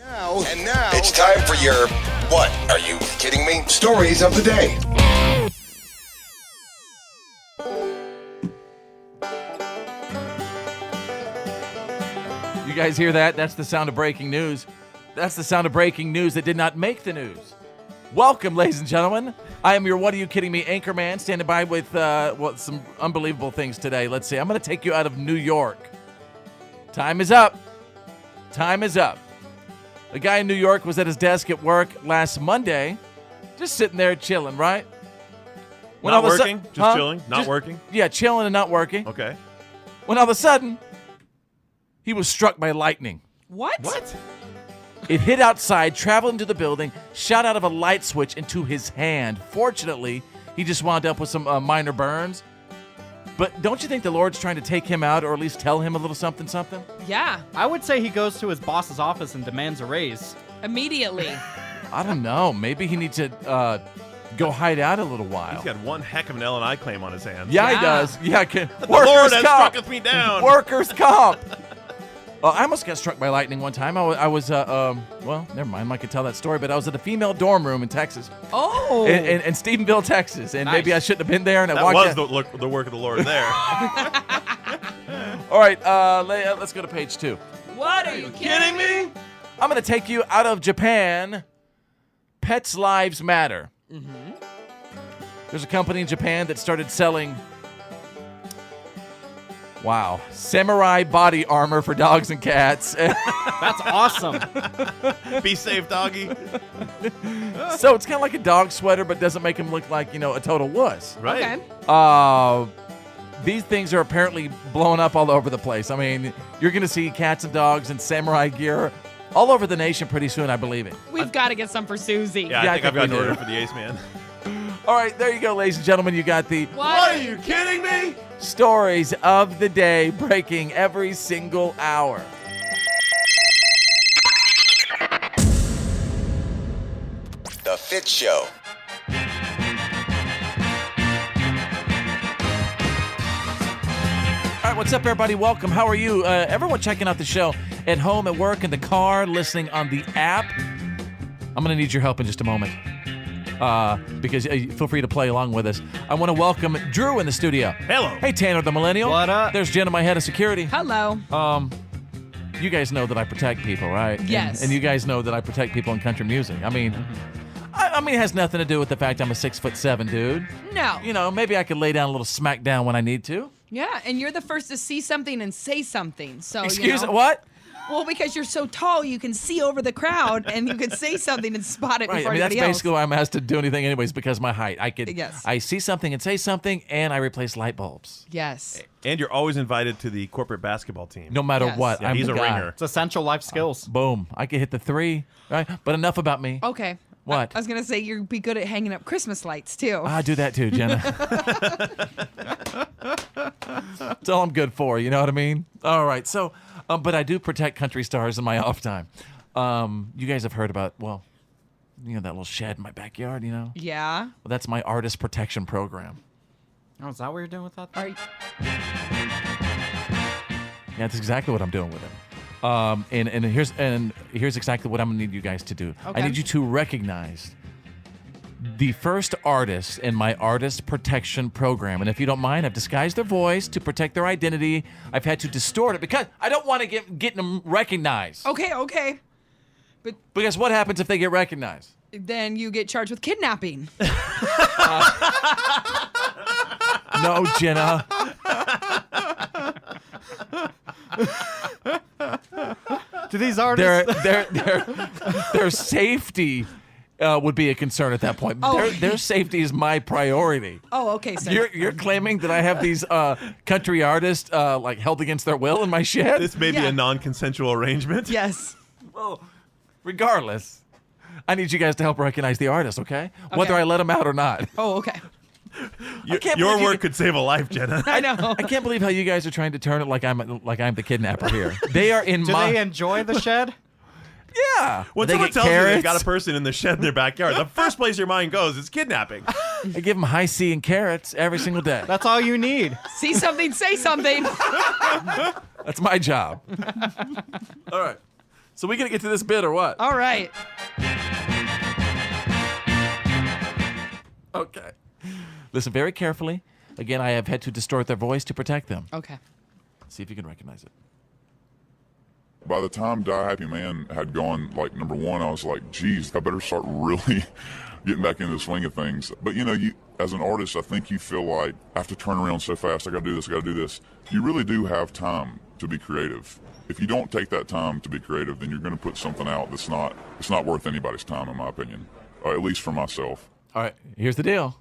Now, it's time for your, what, are you kidding me? Stories of the day. You guys hear that? That's the sound of breaking news. That's the sound of breaking news that did not make the news. Welcome, ladies and gentlemen. I am your What Are You Kidding Me anchorman, standing by with some unbelievable things today. Let's see. I'm going to take you out of New York. Time is up. Time is up. A guy in New York was at his desk at work last Monday, just sitting there chilling, right? When not working? Just chilling? Not working? Yeah, chilling and not working. Okay. When all of a sudden, he was struck by lightning. What? It hit outside, traveled into the building, shot out of a light switch into his hand. Fortunately, he just wound up with some minor burns. But don't you think the Lord's trying to take him out, or at least tell him a little something? Yeah, I would say he goes to his boss's office and demands a raise. immediately. I don't know. Maybe he needs to go hide out a little while. He's got one heck of an L&I claim on his hands. Yeah, Yeah. he does. Yeah, The Lord has strucketh me down. Workers' comp. I almost got struck by lightning one time. I was, well, never mind. I could tell that story, but I was at a female dorm room in Texas. Oh. In Stephenville, Texas. And Nice. maybe I shouldn't have been there. And I That walked was out. the work of the Lord there. All right, let's go to page 2. What are you kidding me? I'm going to take you out of Japan. Pets' lives matter. Mm-hmm. There's a company in Japan that started selling, samurai body armor for dogs and cats. That's awesome. Be safe, doggy. So it's kind of like a dog sweater, but doesn't make him look like, a total wuss. Right. Okay. These things are apparently blowing up all over the place. I mean, you're going to see cats and dogs and samurai gear all over the nation pretty soon, I believe it. We've got to get some for Susie. Yeah, Yeah, I think I've got an we do. order for the Ace Man. All right, there you go, ladies and gentlemen. You got the What are you kidding me? stories of the day breaking every single hour. The Fitz Show. All right, what's up, everybody? Welcome. How are you? Everyone checking out the show at home, at work, in the car, listening on the app. I'm going to need your help in just a moment because feel free to play along with us. I want to welcome Drew in the studio. Hello. Hey, Tanner the Millennial. What up? There's Jenna, my head of security. Hello. You guys know that I protect people, right? Yes. And you guys know that I protect people in country music. I mean, it has nothing to do with the fact I'm a 6'7" dude. No. Maybe I could lay down a little smack down when I need to. Yeah, and you're the first to see something and say something. So Excuse me, what? Well, because you're so tall, you can see over the crowd and you can say something and spot it Right. before I mean, that's anybody else. basically why I'm asked to do anything anyways, because of my height. Yes. I see something and say something, and I replace light bulbs. Yes. And you're always invited to the corporate basketball team. No matter Yes. what. Yeah, I'm he's the a guy. ringer. It's essential life skills. Boom. I can hit the 3. Right? But enough about me. Okay. What? I was going to say you'd be good at hanging up Christmas lights, too. I do that too, Jenna. That's all I'm good for, you know what I mean? All right, so, but I do protect country stars in my off time. You guys have heard about, that little shed in my backyard, Well, Yeah. that's my artist protection program. Oh, is that what you're doing with that? Are you- Yeah, that's exactly what I'm doing with it. And here's exactly what I'm gonna need you guys to do. Okay. I need you to recognize the first artist in my artist protection program. And if you don't mind, I've disguised their voice to protect their identity. I've had to distort it because I don't want to get them recognized. Okay. But Because what happens if they get recognized? then you get charged with kidnapping. No, Jenna. Do these artists? Their safety would be a concern at that point. Oh. Their safety is my priority. Oh, okay. So You're claiming that I have these country artists held against their will in my shed? This may be Yeah. a non-consensual arrangement. yes. Well, regardless, I need you guys to help recognize the artist, okay? Whether Okay. I let them out or not. Oh, okay. can't Your believe work you- could save a life, Jenna. I know. I can't believe how you guys are trying to turn it like I'm the kidnapper here. They are in Do my they enjoy the shed? yeah. When They someone get tells you they've carrots. got a person in the shed in their backyard, the first place your mind goes is kidnapping. I give them high C and carrots every single day. That's all you need. See something, say something. That's my job. All right. So we gonna get to this bit or what? All right. Okay. Listen very carefully. Again, I have had to distort their voice to protect them. Okay. See if you can recognize it. By the time Die Happy Man had gone, like, number one, I was like, geez, I better start really getting back into the swing of things. But, you know, you as an artist, I think you feel like, I have to turn around so fast, I gotta do this, I gotta do this. You really do have time to be creative. If you don't take that time to be creative, then you're gonna put something out that's it's not worth anybody's time, in my opinion. Or at least for myself. All right, here's the deal.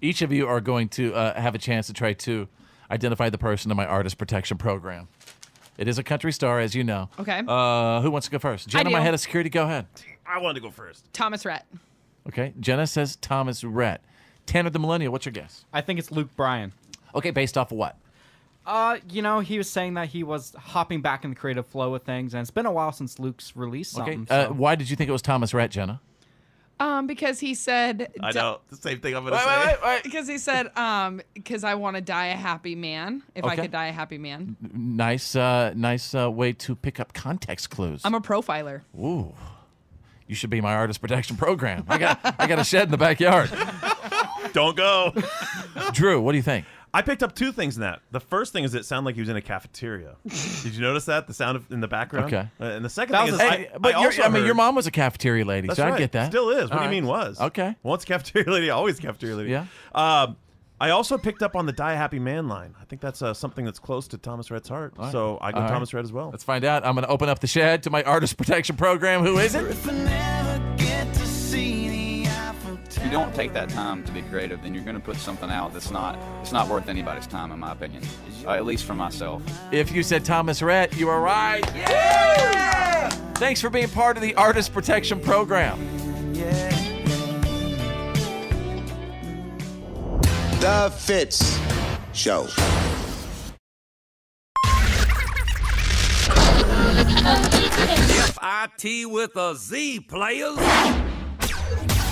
Each of you are going to have a chance to try to identify the person in my artist protection program. It is a country star, as you know. Okay. Who wants to go first? Jenna, my do. head of security, go ahead. I wanted to go first. Thomas Rhett. Okay, Jenna says Thomas Rhett. Tanner the Millennial, what's your guess? I think it's Luke Bryan. Okay, based off of what? You know, he was saying that he was hopping back in the creative flow of things, and it's been a while since Luke's released Okay, something. So. why did you think it was Thomas Rhett, Jenna? Because he said. I know. The same thing I'm going to say. Wait. Because he said, because I want to die a happy man. If I Okay. could die a happy man. Nice way to pick up context clues. I'm a profiler. Ooh, you should be my artist protection program. I got a shed in the backyard. Don't go. Drew, what do you think? I picked up two things in that. The first thing is it sounded like he was in a cafeteria. Did you notice that? The sound in the background? Okay. And the second That thing is, was a- Hey, but your mom was a cafeteria lady, That's so right. I get that. Still is. What All do you right. mean was? Okay. Once cafeteria lady, always cafeteria lady. Yeah. I also picked up on the Die Happy Man line. I think that's something that's close to Thomas Rhett's heart. So I go All right. Thomas Rhett as well. Let's find out. I'm going to open up the shed to my artist protection program. Who is it? If you don't take that time to be creative, then you're going to put something out that's not worth anybody's time, in my opinion. At least for myself. If you said Thomas Rhett, you are right. Yeah! Thanks for being part of the artist protection program. The Fitz Show. F-I-T with a Z, players.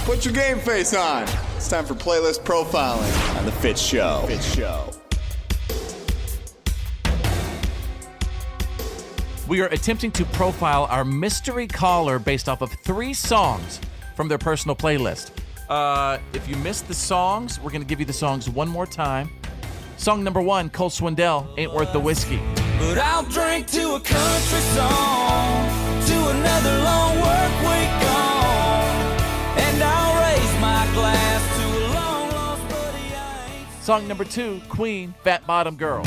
Put your game face on. It's time for playlist profiling on the Fitz Show. We are attempting to profile our mystery caller based off of 3 songs from their personal playlist. If you missed the songs, we're going to give you the songs one more time. Song number 1, Cole Swindell, Ain't Worth the Whiskey. But I'll drink to a country song, to another long work week gone, and I'll raise my glass to a long lost buddy I ain't. Song number 2, Queen, Fat Bottom Girl.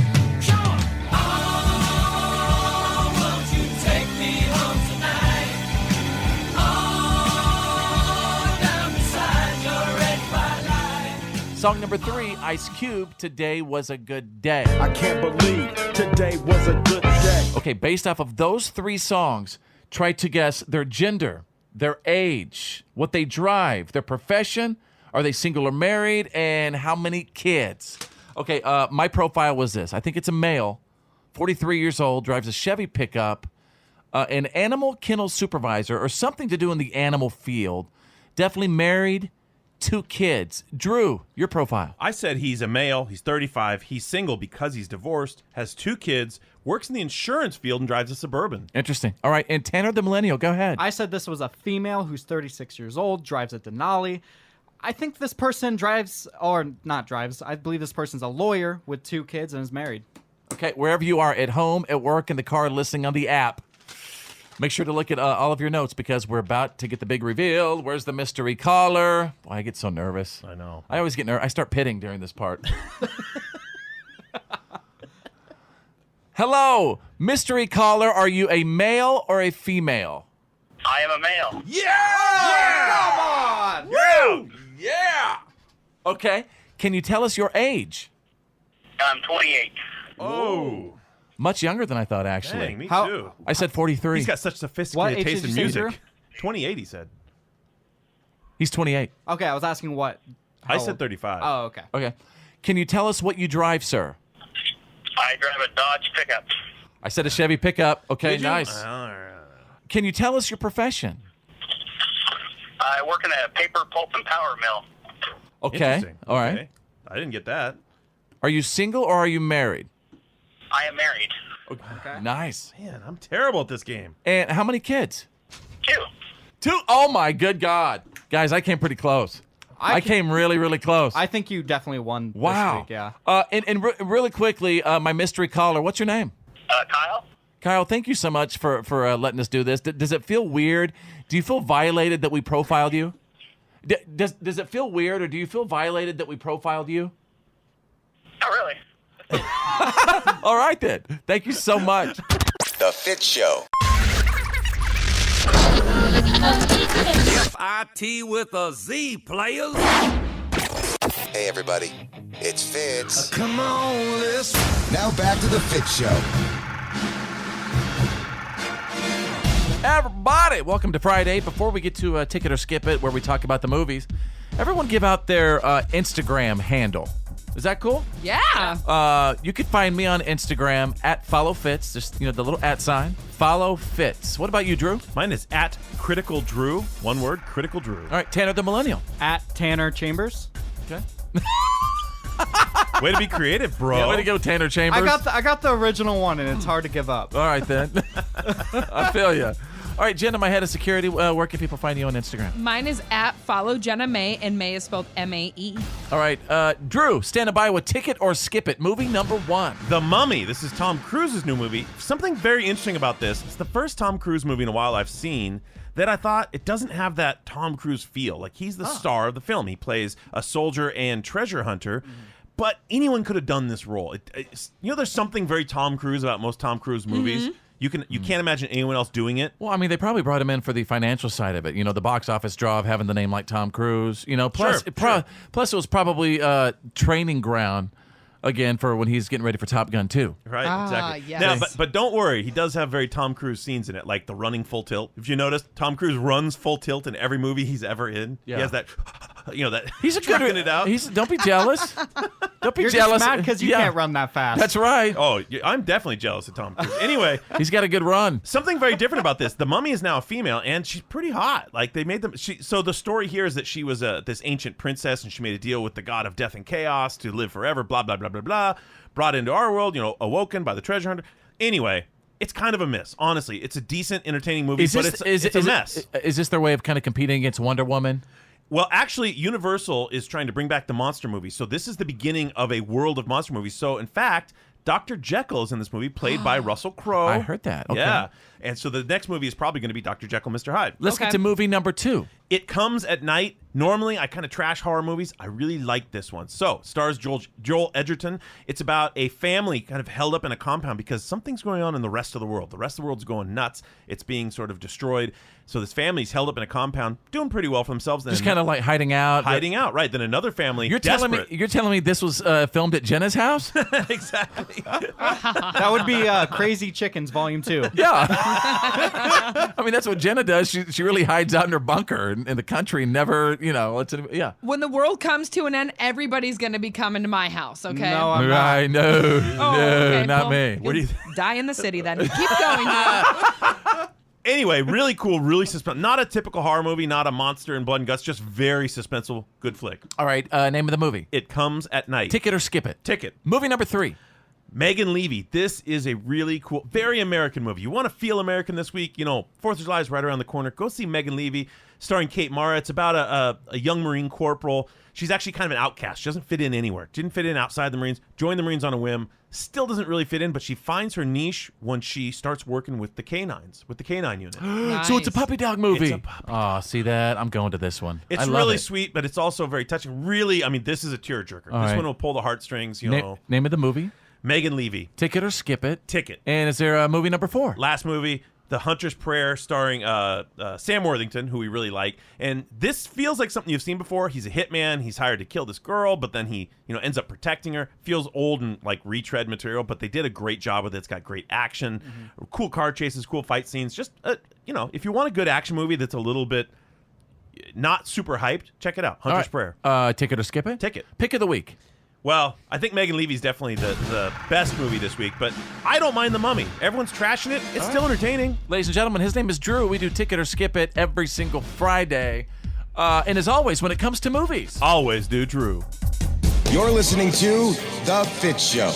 Song number 3, Ice Cube, Today Was a Good Day. I can't believe today was a good day. Okay, based off of those 3 songs, try to guess their gender, their age, what they drive, their profession, are they single or married, and how many kids. Okay, my profile was this. I think it's a male, 43 years old, drives a Chevy pickup, an animal kennel supervisor, or something to do in the animal field, definitely married, 2 kids. Drew, your profile. I said he's a male, he's 35, he's single because he's divorced, has 2 kids, works in the insurance field, and drives a Suburban. Interesting. All right, and Tanner the Millennial, go ahead. I said this was a female who's 36 years old, drives a Denali. I think this person drives, or not drives, I believe this person's a lawyer with 2 kids and is married. Okay, wherever you are, at home, at work, in the car, listening on the app, make sure to look at all of your notes because we're about to get the big reveal. Where's the mystery caller? Boy, I get so nervous. I know. I always get nervous. I start pitting during this part. Hello, mystery caller. Are you a male or a female? I am a male. Come on! Yeah! Okay, can you tell us your age? I'm 28. Oh. Much younger than I thought, actually. Dang, me How- too. I said 43. He's got such What sophisticated age taste did in you say, music. 28, he said. He's 28. Okay, I was asking what. I how said old? 35. Oh, okay. Okay. Can you tell us what you drive, sir? I drive a Dodge pickup. I said a Chevy pickup. Okay, Did you? nice. All right. Can you tell us your profession? I work in a paper pulp and power mill. Okay. Interesting. All right. Okay. I didn't get that. Are you single or are you married? I am married. Okay. Nice. Man, I'm terrible at this game. And how many kids? 2. 2. Oh my good God, guys, I came pretty close. I came really, really close. I think you definitely won wow. this week, yeah. And really quickly, my mystery caller, what's your name? Kyle? Kyle, thank you so much for letting us do this. Does it feel weird? Do you feel violated that we profiled you? Does it feel weird, or do you feel violated that we profiled you? Not really. All right, then. Thank you so much. The Fitz Show. F-I-T with a Z, players. Hey, everybody. It's Fitz. Come on, listen. Now back to the Fitz Show. Everybody, welcome to Friday. Before we get to Ticket or Skip It, where we talk about the movies, everyone give out their Instagram handle. Is that cool? Yeah. You could find me on Instagram at @FollowFitz. Just the little @ sign. Follow Fitz. What about you, Drew? Mine is at Critical Drew. One word, Critical Drew. All right, Tanner the Millennial. At Tanner Chambers. Okay. Way to be creative, bro. Yeah, way to go, Tanner Chambers. I got the original one, and it's hard to give up. All right, then. I feel you. All right, Jenna, my head of security, where can people find you on Instagram? Mine is at follow Jenna May, and May is spelled M-A-E. All right, Drew, standing by with Ticket or Skip It, movie number 1. The Mummy. This is Tom Cruise's new movie. Something very interesting about this. It's the first Tom Cruise movie in a while I've seen that I thought it doesn't have that Tom Cruise feel. Like, he's the star of the film. He plays a soldier and treasure hunter. But anyone could have done this role. There's something very Tom Cruise about most Tom Cruise movies. You can't imagine anyone else doing it. Well, I mean, they probably brought him in for the financial side of it. The box office draw of having the name like Tom Cruise. Plus it was probably training ground again for when he's getting ready for Top Gun 2. Right, exactly. Yes. Now, but don't worry, he does have very Tom Cruise scenes in it, like the running full tilt. If you notice, Tom Cruise runs full tilt in every movie he's ever in. Yeah. He has that, that he's a good it out. Don't be jealous. Don't be You're jealous. just mad because you can't run that fast. That's right. Oh, I'm definitely jealous of Tom Cruise. Anyway, he's got a good run. Something very different about this. The Mummy is now a female, and she's pretty hot. Like, they made them. So the story here is that she was this ancient princess, and she made a deal with the god of death and chaos to live forever. Blah blah blah blah blah. Brought into our world, awoken by the treasure hunter. Anyway, it's kind of a miss. Honestly, it's a decent, entertaining movie, but it's a mess. Is this their way of kind of competing against Wonder Woman? Well, actually, Universal is trying to bring back the monster movie. So this is the beginning of a world of monster movies. So, in fact, Dr. Jekyll is in this movie, played by Russell Crowe. I heard that. Okay. Yeah. And so the next movie is probably going to be Dr. Jekyll, Mr. Hyde. Let's get to movie number 2. It Comes at Night. Normally, I kind of trash horror movies. I really like this one. So, stars Joel Edgerton. It's about a family kind of held up in a compound because something's going on in the rest of the world. The rest of the world's going nuts. It's being sort of destroyed. So this family's held up in a compound, doing pretty well for themselves. Just kind of like hiding out. Right. Then another family. You're telling me this was filmed at Jenna's house? Exactly. That would be Crazy Chickens Volume 2. Yeah. I mean, that's what Jenna does. She really hides out in her bunker in the country. Never, yeah. When the world comes to an end, everybody's going to be coming to my house, okay? No, I'm not. Right, no, okay, not well, me. Where do you die in the city then. Keep going. Anyway, really cool, really suspenseful. Not a typical horror movie, not a monster and blood and guts, just very suspenseful, good flick. All right, name of the movie. It Comes at Night. Ticket or Skip It. Ticket. Movie number 3. Megan Leavey. This is a really cool, very American movie. You want to feel American this week? 4th of July is right around the corner. Go see Megan Leavey, starring Kate Mara. It's about a young Marine corporal. She's actually kind of an outcast. She doesn't fit in anywhere. Didn't fit in outside the Marines. Joined the Marines on a whim. Still doesn't really fit in, but she finds her niche when she starts working with the canines, with the canine unit. Nice. So it's a puppy dog movie. It's a puppy dog. Oh, see that? I'm going to this one. It's really sweet, but it's also very touching. Really, I mean, this is a tearjerker. This one will pull the heartstrings, Name of the movie? Megan Leavey. Ticket or Skip It. Ticket. And is there a movie number 4? Last movie, The Hunter's Prayer, starring Sam Worthington, who we really like. And this feels like something you've seen before. He's a hitman. He's hired to kill this girl, but then he, ends up protecting her. Feels old and like retread material, but they did a great job with it. It's got great action, cool car chases, cool fight scenes. Just, if you want a good action movie that's a little bit not super hyped, check it out. Hunter's Prayer. Ticket or Skip It? Ticket. Pick of the week. Well, I think Megan Leavey's definitely the best movie this week, but I don't mind The Mummy. Everyone's trashing it. It's still entertaining. Ladies and gentlemen, his name is Drew. We do Ticket or Skip It every single Friday. And as always, when it comes to movies, always do Drew. You're listening to The Fitz Show.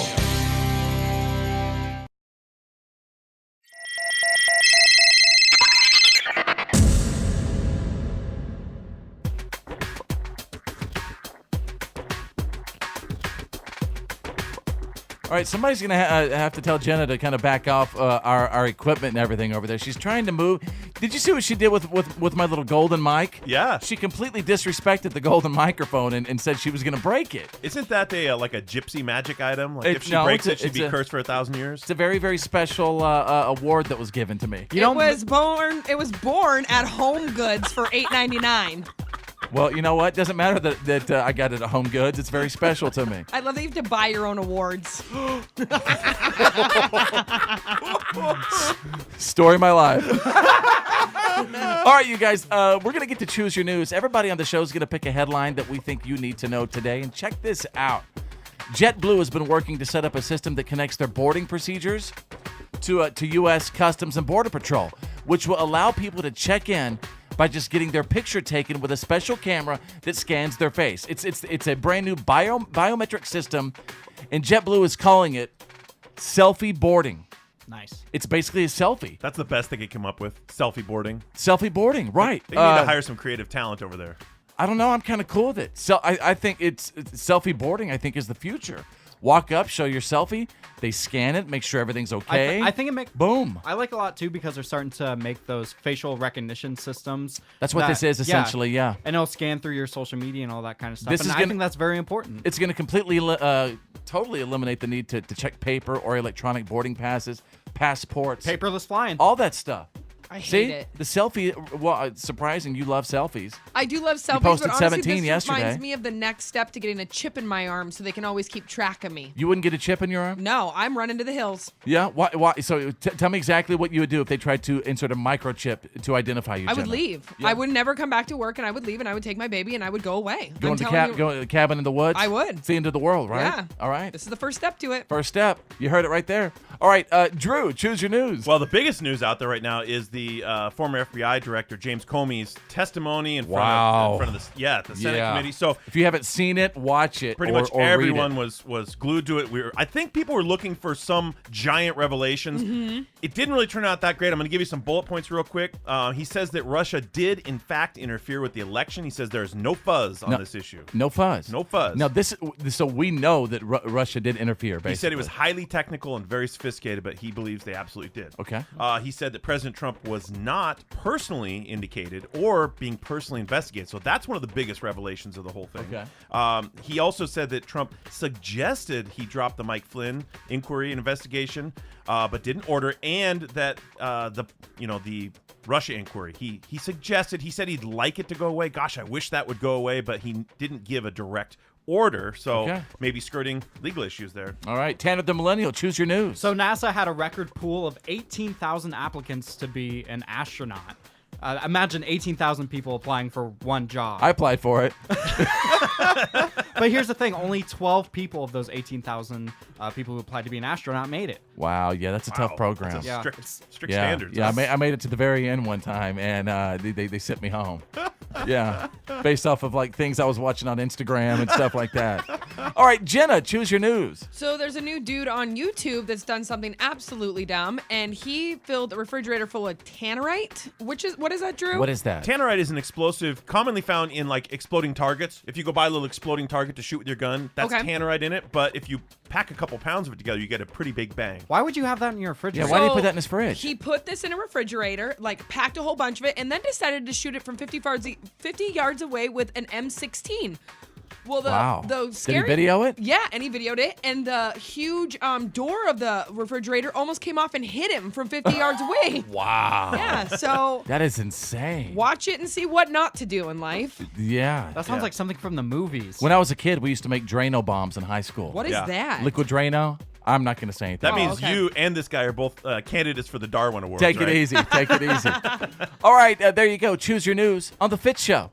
All right, somebody's going to have to tell Jenna to kind of back off our equipment and everything over there. She's trying to move. Did you see what she did with my little golden mic? Yeah. She completely disrespected the golden microphone and said she was going to break it. Isn't that like a gypsy magic item? Like if she breaks it, she'd be cursed for 1,000 years? It's a very, very special award that was given to me. It was born at Home Goods for $8.99. Well, you know what? Doesn't matter that I got it at Home Goods. It's very special to me. I love that you have to buy your own awards. Story of my life. All right, you guys, we're going to get to choose your news. Everybody on the show is going to pick a headline that we think you need to know today. And check this out. JetBlue has been working to set up a system that connects their boarding procedures to U.S. Customs and Border Patrol, which will allow people to check in by just getting their picture taken with a special camera that scans their face. It's a brand new biometric system, and JetBlue is calling it selfie boarding. Nice. It's basically a selfie. That's the best they could come up with. Selfie boarding. Selfie boarding, right. They need to hire some creative talent over there. I don't know. I'm kind of cool with it. So I think it's selfie boarding, I think, is the future. Walk up, show your selfie. They scan it, make sure everything's okay. I think it makes boom. I like it a lot too because they're starting to make those facial recognition systems. That's what this is essentially, yeah. And it'll scan through your social media and all that kind of stuff. I think that's very important. It's going to completely, totally eliminate the need to check paper or electronic boarding passes, passports, Paperless flying. all that stuff. I See, hate it. the selfie. Well, it's surprising you love selfies. I do love selfies, posted but honestly, 17 this yesterday. reminds me of the next step to getting a chip in my arm so they can always keep track of me. You wouldn't get a chip in your arm? No, I'm running to the hills. Yeah. Why? So tell me exactly what you would do if they tried to insert a microchip to identify you. I would Jenna. leave. Yeah. I would never come back to work, and I would leave, and I would take my baby, and I would go away. Go I'm into telling you, the cabin in the woods. I would. It's the end of the world, right? Yeah. All right. This is the first step to it. First step. You heard it right there. All right, Drew, choose your news. Well, the biggest news out there right now is the former FBI director James Comey's testimony in front of the Senate committee. So if you haven't seen it, watch it. Pretty much everyone was glued to it. I think people were looking for some giant revelations. Mm-hmm. It didn't really turn out that great. I'm going to give you some bullet points real quick. He says that Russia did, in fact, interfere with the election. He says there's no fuzz on this issue. No fuzz. No fuzz. Now, so we know that Russia did interfere, basically. He said it was highly technical and very sophisticated, but he believes they absolutely did. Okay. He said that President Trump was not personally indicated or being personally investigated. So that's one of the biggest revelations of the whole thing. Okay. He also said that Trump suggested he drop the Mike Flynn inquiry and investigation, but didn't order, and that the Russia inquiry. He said he'd like it to go away. Gosh, I wish that would go away, but he didn't give a direct order, so maybe skirting legal issues there. All right, Tanner the Millennial, choose your news. So NASA had a record pool of 18,000 applicants to be an astronaut. Imagine 18,000 people applying for one job. I applied for it. But here's the thing. Only 12 people of those 18,000 people who applied to be an astronaut made it. Wow, yeah, that's a tough program. That's strict standards. Yeah, I made it to the very end one time, and they sent me home. Yeah, based off of like things I was watching on Instagram and stuff like that. All right, Jenna, choose your news. So there's a new dude on YouTube that's done something absolutely dumb, and he filled a refrigerator full of tannerite, what is that, Drew? What is that? Tannerite is an explosive commonly found in like exploding targets. If you go buy a little exploding target to shoot with your gun, that's tannerite in it. But if you pack a couple pounds of it together, you get a pretty big bang. Why would you have that in your refrigerator? Yeah, why do you put that in his fridge? He put this in a refrigerator, like packed a whole bunch of it, and then decided to shoot it from 50 yards away with an M16. Well, the scary, did he video it? Yeah, and he videoed it, and the huge door of the refrigerator almost came off and hit him from 50 yards away. Wow. Yeah, so that is insane. Watch it and see what not to do in life. Yeah. That sounds like something from the movies. When I was a kid, we used to make Drano bombs in high school. What is that? Liquid Drano. I'm not going to say anything. That means you and this guy are both candidates for the Darwin Awards. Take it easy. Take it easy. All right, there you go. Choose your news on The Fitz Show.